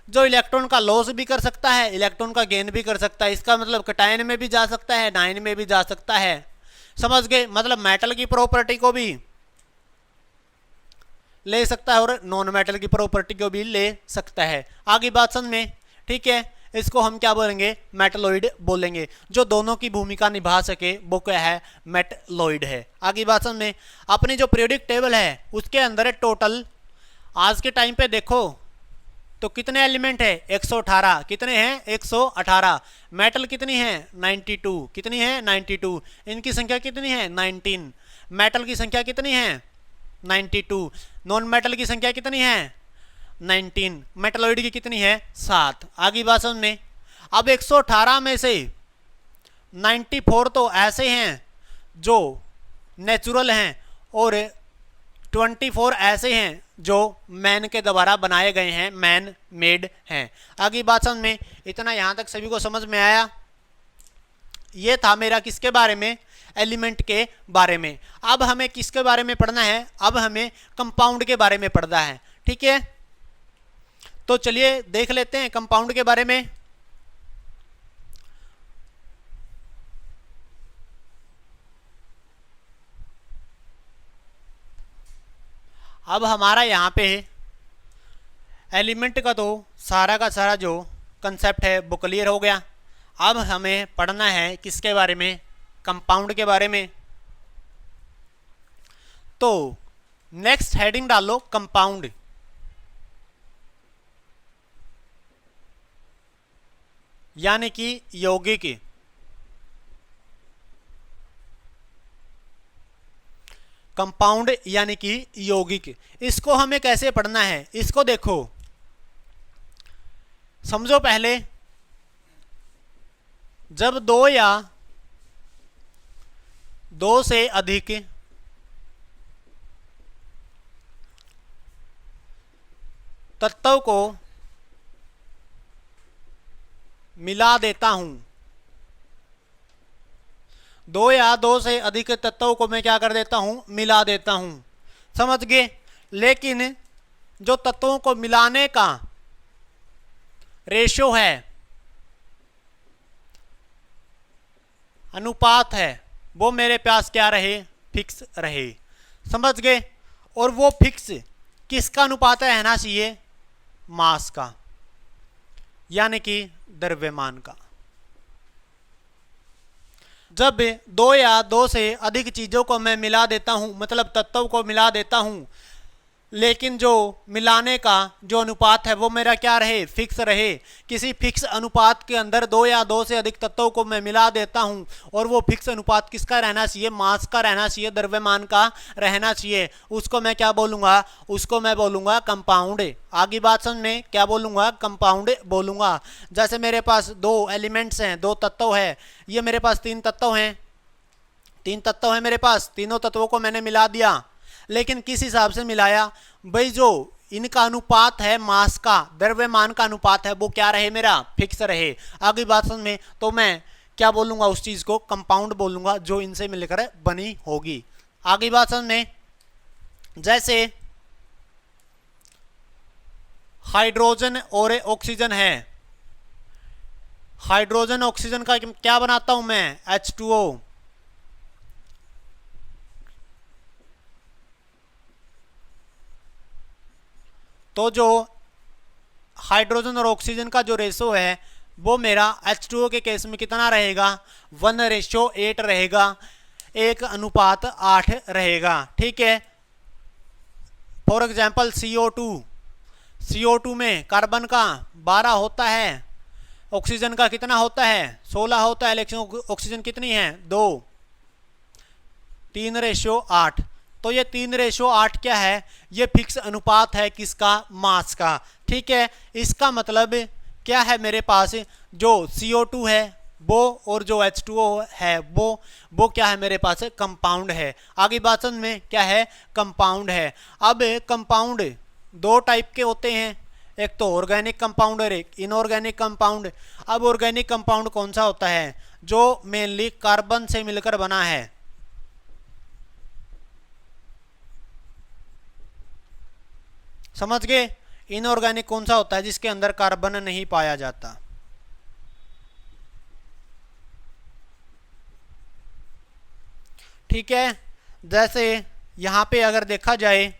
जो इलेक्ट्रॉन का लॉस भी कर सकता है, इलेक्ट्रॉन का गेन भी कर सकता है। इसका मतलब कैटायन में भी जा सकता है, एनायन में भी जा सकता है। समझ गए, मतलब मेटल की प्रॉपर्टी को भी ले सकता है और नॉन मेटल की प्रॉपर्टी को भी ले सकता है। आगे बात समझ में, ठीक है। इसको हम क्या बोलेंगे, मेटलॉइड बोलेंगे। जो दोनों की भूमिका निभा सके वो क्या है, मेटलॉइड है। आगे बात समझ में, अपनी जो पीरियोडिक टेबल है उसके अंदर टोटल आज के टाइम पे देखो तो कितने एलिमेंट है, 118। कितने हैं, 118। मेटल कितनी है, 92। कितनी है, 92। इनकी संख्या कितनी है, 19। मेटल की संख्या कितनी है, 92। नॉन मेटल की संख्या कितनी है, 19। मेटलॉइड की कितनी है, 7। आगे बात समझ में। अब 118 में से 94 तो ऐसे हैं जो नेचुरल हैं और 24 ऐसे हैं जो मैन के द्वारा बनाए गए हैं, मैन मेड हैं। आगे बात समझ में, इतना यहाँ तक सभी को समझ में आया। ये था मेरा किसके बारे में, एलिमेंट के बारे में। अब हमें किसके बारे में पढ़ना है, अब हमें कंपाउंड के बारे में पढ़ना है, ठीक है। तो चलिए देख लेते हैं कंपाउंड के बारे में। अब हमारा यहाँ पे एलिमेंट का तो सारा का सारा जो कंसेप्ट है वो क्लियर हो गया। अब हमें पढ़ना है किसके बारे में, कंपाउंड के बारे में। तो नेक्स्ट हेडिंग डालो कंपाउंड। यानी कि यौगिक। कंपाउंड यानी कि यौगिक। इसको हमें कैसे पढ़ना है, इसको देखो, समझो। पहले जब दो या दो से अधिक तत्वों को मिला देता हूं, दो या दो से अधिक तत्वों को मैं क्या कर देता हूं, मिला देता हूं, समझ गए। लेकिन जो तत्वों को मिलाने का रेशो है, अनुपात है, वो मेरे पास क्या रहे, फिक्स रहे, समझ गए। और वो फिक्स किसका अनुपात रहना चाहिए, मास का, यानी कि द्रव्यमान का। जब दो या दो से अधिक चीज़ों को मैं मिला देता हूं, मतलब तत्वों को मिला देता हूं, लेकिन जो मिलाने का जो अनुपात है वो मेरा क्या रहे, फिक्स रहे। किसी फिक्स अनुपात के अंदर दो या दो से अधिक तत्वों को मैं मिला देता हूं और वो फिक्स अनुपात किसका रहना चाहिए, मास का रहना चाहिए, द्रव्यमान का रहना चाहिए। उसको मैं क्या बोलूँगा, उसको मैं बोलूँगा कंपाउंड। आगे बात समझ में, क्या बोलूँगा, कंपाउंड बोलूँगा। जैसे मेरे पास दो एलिमेंट्स हैं, दो तत्व है, ये मेरे पास तीन तत्व हैं, तीन तत्व हैं मेरे पास, तीनों तत्वों को मैंने मिला दिया। लेकिन किस हिसाब से मिलाया भाई, जो इनका अनुपात है मास का, द्रव्यमान का अनुपात है, वो क्या रहे, मेरा फिक्स रहे। आगे बात समझ में, तो मैं क्या बोलूँगा, उस चीज़ को कंपाउंड बोलूँगा जो इनसे मिलकर बनी होगी। आगे बात समझ में, जैसे हाइड्रोजन और ऑक्सीजन है, हाइड्रोजन ऑक्सीजन का क्या बनाता हूं मैं, H2O। तो जो हाइड्रोजन और ऑक्सीजन का जो रेशो है वो मेरा H2O के केस में कितना रहेगा, 1:8 रहेगा, 1:8 रहेगा, ठीक है। फॉर एग्जाम्पल CO2 में कार्बन का 12 होता है, ऑक्सीजन का कितना होता है, 16 होता है, लेकिन ऑक्सीजन कितनी है, 2, 3:8। तो ये 3:8 क्या है, ये फिक्स अनुपात है किसका, मास का, ठीक है। इसका मतलब क्या है, मेरे पास जो CO2 है वो और जो H2O है वो क्या है, मेरे पास कंपाउंड है। आगे बात समझ में, क्या है, कंपाउंड है। अब कंपाउंड दो टाइप के होते हैं, एक तो ऑर्गेनिक कंपाउंड और एक इनऑर्गेनिक कंपाउंड। अब ऑर्गेनिक कंपाउंड कौन सा होता है, जो मेनली कार्बन से मिलकर बना है, समझ गए। इनऑर्गेनिक कौन सा होता है, जिसके अंदर कार्बन नहीं पाया जाता। ठीक है, जैसे यहाँ पे अगर देखा जाए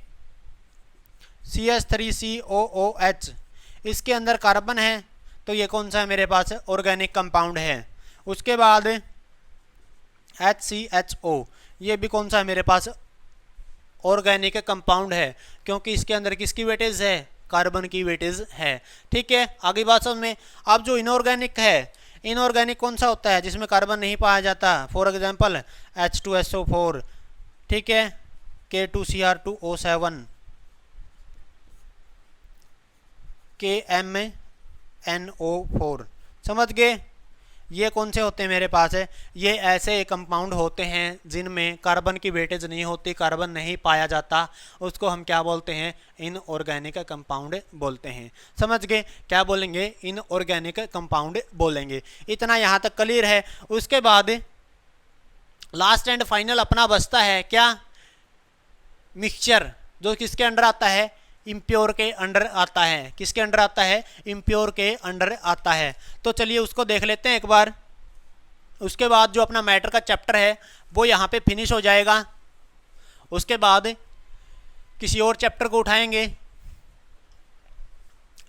CH3COOH, इसके अंदर कार्बन है, तो ये कौन सा है मेरे पास? ऑर्गेनिक कंपाउंड है। उसके बाद HCHO, ये भी कौन सा है मेरे पास? ऑर्गेनिक कंपाउंड है, क्योंकि इसके अंदर किसकी वेटेज है? कार्बन की वेटेज है। ठीक है, आगे बात समझ में। अब जो इनऑर्गेनिक है, इनऑर्गेनिक कौन सा होता है? जिसमें कार्बन नहीं पाया जाता। फॉर एग्जांपल H2SO4, ठीक है, K2Cr2O7, KMNO4, समझ गए? ये कौन से होते हैं मेरे पास है? ये ऐसे कंपाउंड होते हैं जिनमें कार्बन की वेटेज नहीं होती, कार्बन नहीं पाया जाता, उसको हम क्या बोलते हैं? इनऑर्गेनिक कंपाउंड बोलते हैं। समझ गए? क्या बोलेंगे? इनऑर्गेनिक कंपाउंड बोलेंगे। इतना यहाँ तक क्लियर है। उसके बाद लास्ट एंड फाइनल अपना बचता है क्या? मिक्सचर, जो किसके अंडर आता है? इम्प्योर के अंडर आता है। किसके अंडर आता है? इम्प्योर के अंडर आता है। तो चलिए उसको देख लेते हैं एक बार। उसके बाद जो अपना मैटर का चैप्टर है वो यहाँ पे फिनिश हो जाएगा। उसके बाद किसी और चैप्टर को उठाएंगे।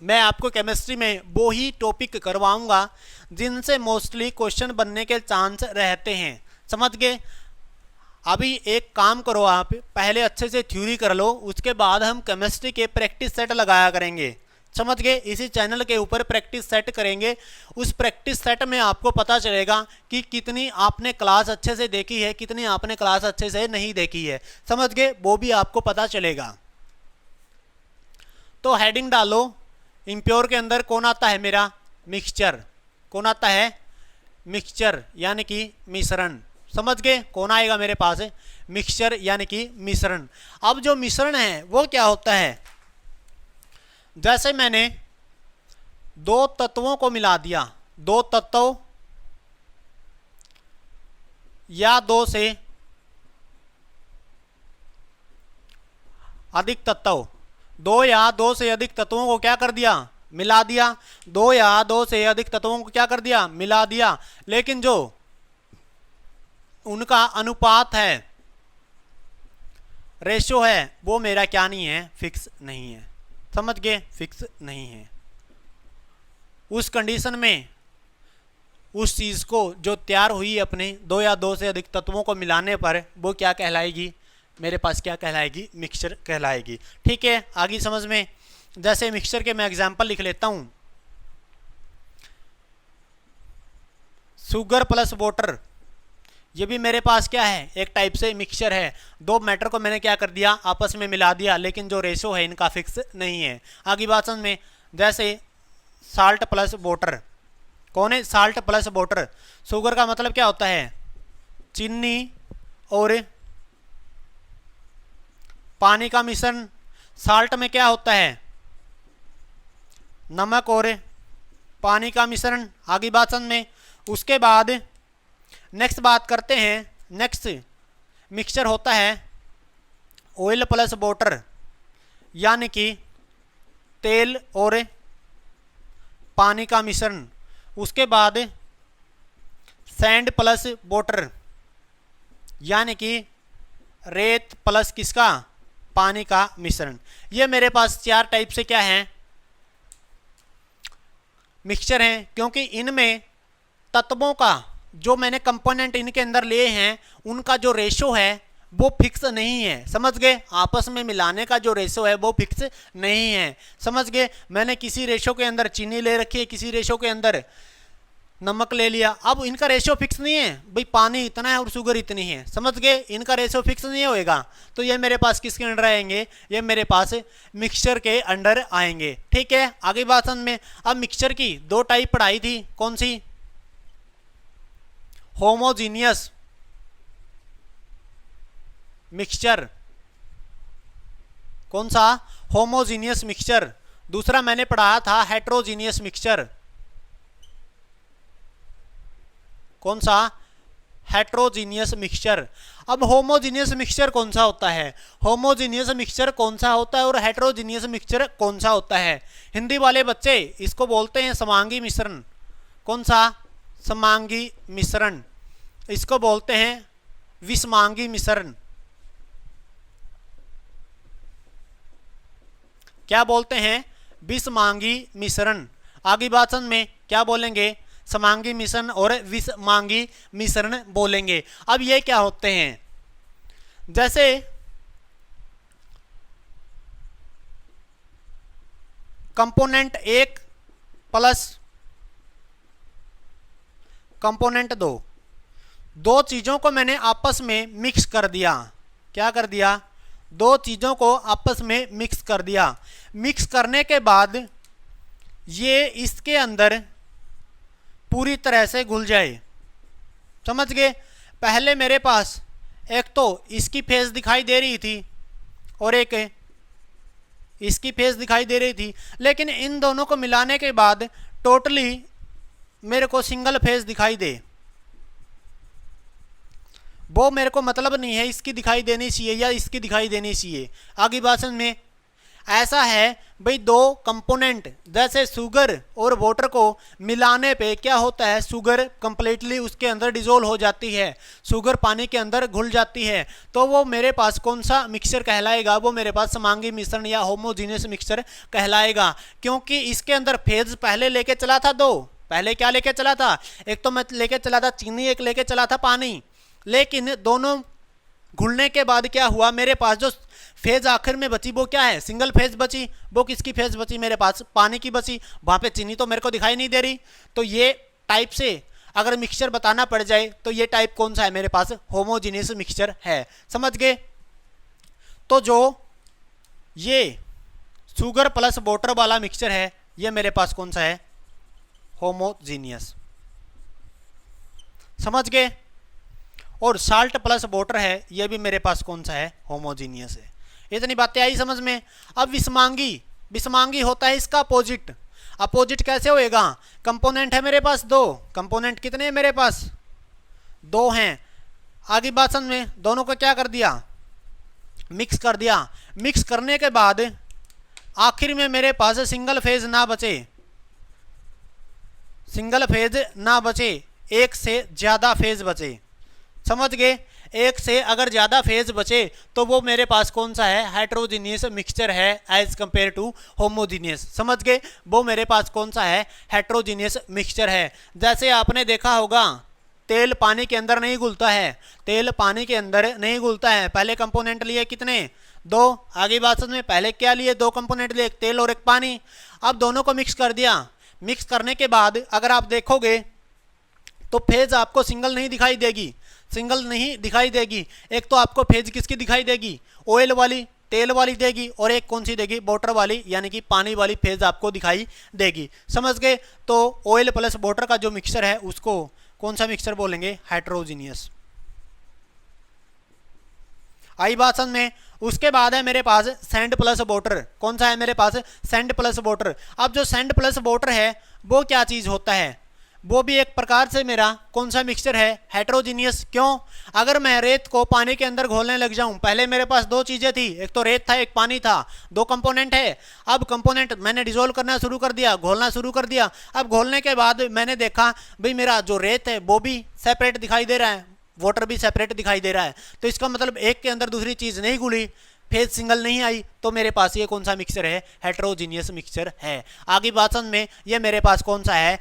मैं आपको केमिस्ट्री में वो ही टॉपिक करवाऊंगा जिनसे मोस्टली क्वेश्चन बनने के चांस रहते हैं। समझ गए? अभी एक काम करो, आप पहले अच्छे से थ्योरी कर लो, उसके बाद हम केमिस्ट्री के प्रैक्टिस सेट लगाया करेंगे। समझ गए? इसी चैनल के ऊपर प्रैक्टिस सेट करेंगे। उस प्रैक्टिस सेट में आपको पता चलेगा कि कितनी आपने क्लास अच्छे से देखी है, कितनी आपने क्लास अच्छे से नहीं देखी है। समझ गए? वो भी आपको पता चलेगा। तो हेडिंग डालो, इम्प्योर के अंदर कौन आता है मेरा? मिक्सचर। कौन आता है? मिक्सचर यानी कि मिश्रण। समझ गए? कौन आएगा मेरे पास? मिक्सचर यानी कि मिश्रण। अब जो मिश्रण है वो क्या होता है? जैसे मैंने दो तत्वों को मिला दिया, दो तत्व या दो से अधिक तत्व, दो या दो से अधिक तत्वों को क्या कर दिया? मिला दिया। दो या दो से अधिक तत्वों को क्या कर दिया? मिला दिया। लेकिन जो उनका अनुपात है, रेशो है, वो मेरा क्या नहीं है? फिक्स नहीं है। समझ गए? फिक्स नहीं है। उस कंडीशन में उस चीज को जो तैयार हुई अपने दो या दो से अधिक तत्वों को मिलाने पर, वो क्या कहलाएगी मेरे पास? क्या कहलाएगी? मिक्सचर कहलाएगी। ठीक है, आगे समझ में। जैसे मिक्सचर के मैं एग्जांपल लिख लेता हूं। शुगर प्लस वाटर, ये भी मेरे पास क्या है? एक टाइप से मिक्सचर है। दो मैटर को मैंने क्या कर दिया? आपस में मिला दिया, लेकिन जो रेशो है इनका फिक्स नहीं है। आगे बात समझ में। जैसे साल्ट प्लस वाटर, कौन है? Salt plus water. शुगर का मतलब क्या होता है? चीनी और पानी का मिश्रण। साल्ट में क्या होता है? नमक और पानी का मिश्रण। आगे बात समझ में। उसके बाद नेक्स्ट बात करते हैं। नेक्स्ट मिक्सचर होता है ऑयल प्लस वाटर, यानी कि तेल और पानी का मिश्रण। उसके बाद सैंड प्लस वाटर, यानी कि रेत प्लस किसका? पानी का मिश्रण। ये मेरे पास चार टाइप से क्या है? मिक्सचर हैं, क्योंकि इनमें तत्वों का जो मैंने कंपोनेंट इनके अंदर लिए हैं उनका जो रेशो है वो फिक्स नहीं है। समझ गए? आपस में मिलाने का जो रेशो है वो फिक्स नहीं है। समझ गए? मैंने किसी रेशो के अंदर चीनी ले रखी है, किसी रेशो के अंदर नमक ले लिया। अब इनका रेशो फिक्स नहीं है भाई, पानी इतना है और शुगर इतनी है। समझ गए? इनका रेशो फिक्स नहीं होएगा। तो ये मेरे पास किसके अंडर आएंगे? ये मेरे पास मिक्सचर के अंडर आएंगे। ठीक है, आगे बात समझ में। अब मिक्सचर की दो टाइप पढ़ाई थी, कौन सी? Homogeneous mixture. कौन सा? Homogeneous mixture. दूसरा मैंने पढ़ाया था हेट्रोजीनियस मिक्सचर। कौन सा? Heterogeneous mixture. अब होमोजीनियस मिक्सचर कौन सा होता है? होमोजीनियस मिक्सचर कौन सा होता है और हेट्रोजीनियस मिक्सचर कौन सा होता है? हिंदी वाले बच्चे इसको बोलते हैं समांगी मिश्रण। कौन सा? समांगी मिश्रण। इसको बोलते हैं विषमांगी मिश्रण। क्या बोलते हैं? विषमांगी मिश्रण। आगे भाषण में क्या बोलेंगे? समांगी मिश्रण और विषमांगी मिश्रण बोलेंगे। अब ये क्या होते हैं? जैसे कंपोनेंट 1 प्लस कंपोनेंट 2, दो चीज़ों को मैंने आपस में मिक्स कर दिया। क्या कर दिया? दो चीज़ों को आपस में मिक्स कर दिया। मिक्स करने के बाद ये इसके अंदर पूरी तरह से घुल जाए। समझ गए? पहले मेरे पास एक तो इसकी फेस दिखाई दे रही थी और एक इसकी फेस दिखाई दे रही थी, लेकिन इन दोनों को मिलाने के बाद टोटली मेरे को सिंगल फेस दिखाई दे, वो मेरे को मतलब नहीं है इसकी दिखाई देनी चाहिए या इसकी दिखाई देनी चाहिए। आगे भाषण में ऐसा है भाई, दो कंपोनेंट जैसे शुगर और वाटर को मिलाने पे क्या होता है? शुगर कंप्लीटली उसके अंदर डिजोल्व हो जाती है, शुगर पानी के अंदर घुल जाती है। तो वो मेरे पास कौन सा मिक्सचर कहलाएगा? वो मेरे पास समांगी मिश्रण या होमोजीनियस मिक्सचर कहलाएगा, क्योंकि इसके अंदर फेज पहले लेके चला था दो। पहले क्या लेके चला था? एक तो मैं लेके चला था चीनी, एक लेके चला था पानी, लेकिन दोनों घुलने के बाद क्या हुआ? मेरे पास जो फेज आखिर में बची वो क्या है? सिंगल फेज बची। वो किसकी फेज बची? मेरे पास पानी की बची। वहां पे चीनी तो मेरे को दिखाई नहीं दे रही। तो ये टाइप से अगर मिक्सचर बताना पड़ जाए तो ये टाइप कौन सा है? मेरे पास होमोजीनियस मिक्सचर है। समझ गए? तो जो ये शुगर प्लस वाटर वाला मिक्सचर है, ये मेरे पास कौन सा है? होमोजीनियस। समझ गए? और साल्ट प्लस वाटर है, ये भी मेरे पास कौन सा है? होमोजीनियस है। इतनी बातें आई समझ में? अब विषमांगी, विषमांगी होता है इसका अपोजिट। अपोजिट कैसे होएगा? कंपोनेंट है मेरे पास दो। कंपोनेंट कितने हैं मेरे पास? दो हैं। आगे भाषण में दोनों को क्या कर दिया? मिक्स कर दिया। मिक्स करने के बाद आखिर में मेरे पास सिंगल फेज ना बचे, सिंगल फेज ना बचे, एक से ज्यादा फेज बचे। समझ गए? एक से अगर ज़्यादा फेज बचे तो वो मेरे पास कौन सा है? हेट्रोजीनियस मिक्सचर है एज कंपेयर टू होमोजीनियस। समझ गए? वो मेरे पास कौन सा है? हेट्रोजीनियस मिक्सचर है। जैसे आपने देखा होगा तेल पानी के अंदर नहीं घुलता है, तेल पानी के अंदर नहीं घुलता है। पहले कंपोनेंट लिए कितने? दो। आगे भाषण में पहले क्या लिए? दो कंपोनेंट लिए, एक तेल और एक पानी। अब दोनों को मिक्स कर दिया। मिक्स करने के बाद अगर आप देखोगे तो फेज आपको सिंगल नहीं दिखाई देगी, सिंगल नहीं दिखाई देगी। एक तो आपको फेज किसकी दिखाई देगी? ऑयल वाली, तेल वाली देगी, और एक कौन सी देगी? वाटर वाली, यानी कि पानी वाली फेज आपको दिखाई देगी। समझ गए? तो ऑयल प्लस वाटर का जो मिक्सचर है उसको कौन सा मिक्सचर बोलेंगे? हेट्रोजीनियस। आई भाषण में उसके बाद है मेरे पास सैंड प्लस वाटर। कौन सा है मेरे पास? Sand plus water. अब जो सैंड प्लस वाटर है वो क्या चीज होता है? वो भी एक प्रकार से मेरा कौन सा मिक्सचर है? हेट्रोजीनियस। क्यों? अगर मैं रेत को पानी के अंदर घोलने लग जाऊं, पहले मेरे पास दो चीजें थी, एक तो रेत था एक पानी था, दो कंपोनेंट है। अब कंपोनेंट मैंने डिसोल्व करना शुरू कर दिया, घोलना शुरू कर दिया। अब घोलने के बाद मैंने देखा भाई मेरा जो रेत है वो भी सेपरेट दिखाई दे रहा है, वाटर भी सेपरेट दिखाई दे रहा है। तो इसका मतलब एक के अंदर दूसरी चीज नहीं घुली, फेज सिंगल नहीं आई, तो मेरे पास ये कौन सा मिक्सचर है? हेट्रोजीनियस मिक्सचर है। आगे भाषण में ये मेरे पास कौन सा है?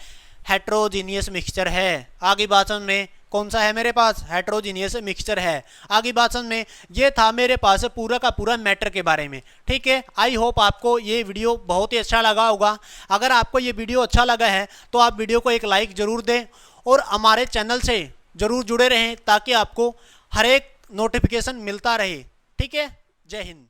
हेट्रोजीनियस मिक्सचर है। आगे भाषण में कौन सा है मेरे पास? हेट्रोजीनियस मिक्सचर है। आगे भाषण में ये था मेरे पास पूरा का पूरा मैटर के बारे में। ठीक है, आई होप आपको ये वीडियो बहुत ही अच्छा लगा होगा। अगर आपको ये वीडियो अच्छा लगा है तो आप वीडियो को एक लाइक जरूर दें और हमारे चैनल से जरूर जुड़े रहें ताकि आपको हर एक नोटिफिकेशन मिलता रहे। ठीक है, जय हिंद।